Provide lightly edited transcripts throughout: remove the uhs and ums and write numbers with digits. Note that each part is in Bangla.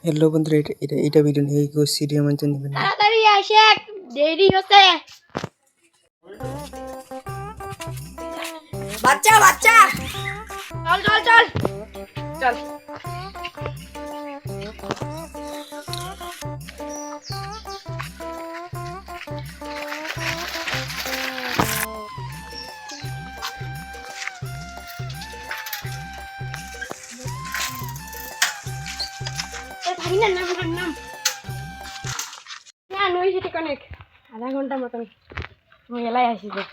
হ্যালো বন্ধুরা, এটা ভিডিও নিয়ে সিডি আমার জন্য নেবেন না। তাড়াতাড়ি আসে, দেরি হচ্ছে। বাচ্চা বাচ্চা চল চল চল চল। ভাগিনা নাম নাম না নই সেটি অনেক আধা ঘন্টা মতন আমি এলাই আসিবে।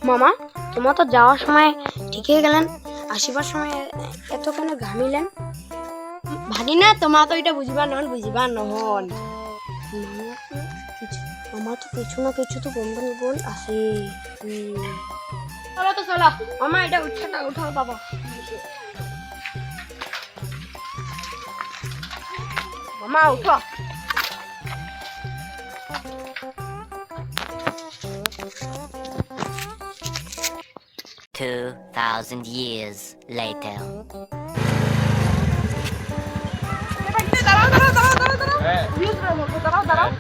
মামা, তোমার তো যাওয়ার সময় ঠিকই গেলেন, আসিবার সময় এত কেন ঘামিলেন? ভাগিনা তোমার তো এটা বুঝিবা নহন। আমার তো কিছু না কিছু তো গন্ডগোল আছে। চলো তো চলো মামা, এটা উঠাও বাবা। মামা উঠো। $2,000 years later. দাঁড়াও।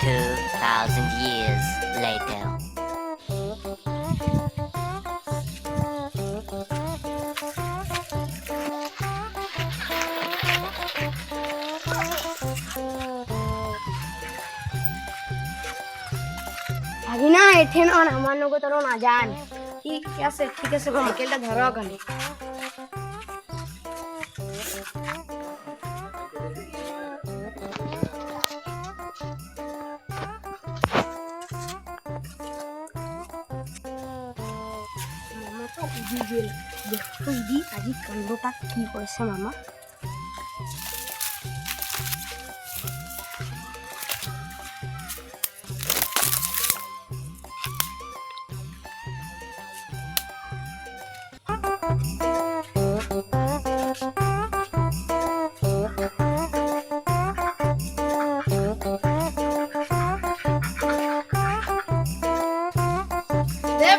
$2,000 years later. ভাগিনা এঠেন অন আমার নগদ না যান। ঠিক আছে সাইকেলটা ধরো ওখানে। মামা তো উদি গেল, দেখো উদি আজি কাণ্ডটা কি করেছে মামা।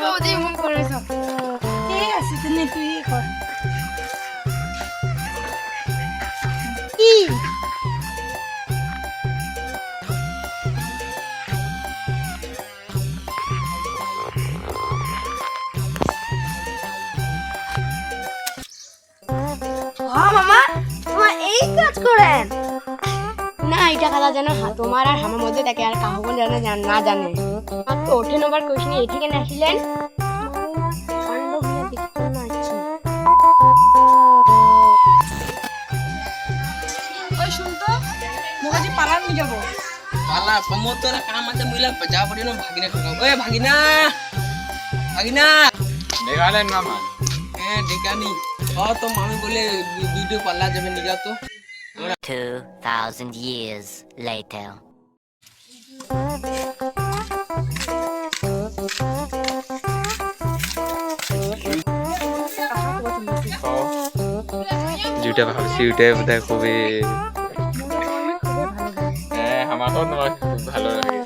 বৌদি মন করেছ, ঠিক আছে তুমি তুই কর। কি মামা তোমার এই কাজ করেন না? এটা কথা যেন তোমার আর আমার মধ্যে থাকে, আর কাহু যেন না জানে। তো ওঠে নেবার কোশনি এঠিকে নাছিলেন পালার নিয়ে যাবো। পালা প্রমোদ তোরা কাম আছে মিলা যা পড়ি না ভাগিনা ঠকাও। ওই ভাগিনা দেখালেন মামা। হ্যাঁ ডেকানি তো মামি বলে দুটো পাল্লা যাবে নিয়ে যাও তো। 2,000 years later. যেটা ভাবছি ওইটাই বোধহয় খুবই হ্যাঁ আমাকেও তোমাকে খুব ভালো লাগে।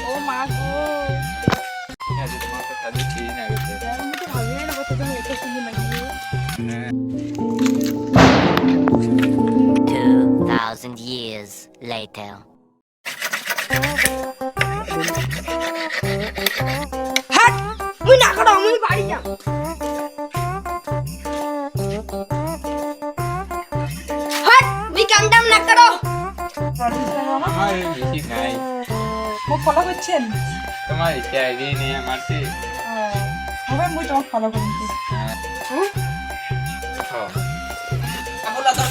ও মা গো ঠিক আছে তোমার কথা দিচ্ছি না গেছে আমি তো ভালোই না বলতে তুমি এটা শুনি মানে 2,000 years later. হাট মুই না করো মুই বাড়ি যাম হাট মুই কাম দাম না করো মামা আমার বেশি নাই মোক ফলো করছেন তোমার ইচ্ছা আইডিয়া নেই আমার সে হবে মুই তোমাকে ফলো করুন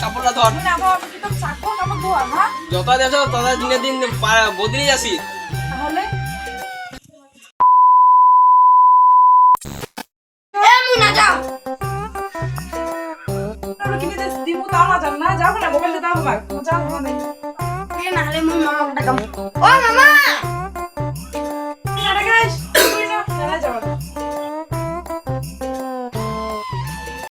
কাপড়লা ধর মুই না বাবা কি তো চাকো কাপড় ধোয়া হ্যাঁ যত দেছো তত দিনে দিন বদলি যাসি তাহলে এ মুই না যাও তোর কিনে দে দিমু তাও না জান না যাও না মোবাইল দাও বাবা যাও মানে এ না হলে মুই মামাকে ডাকাম ও মামা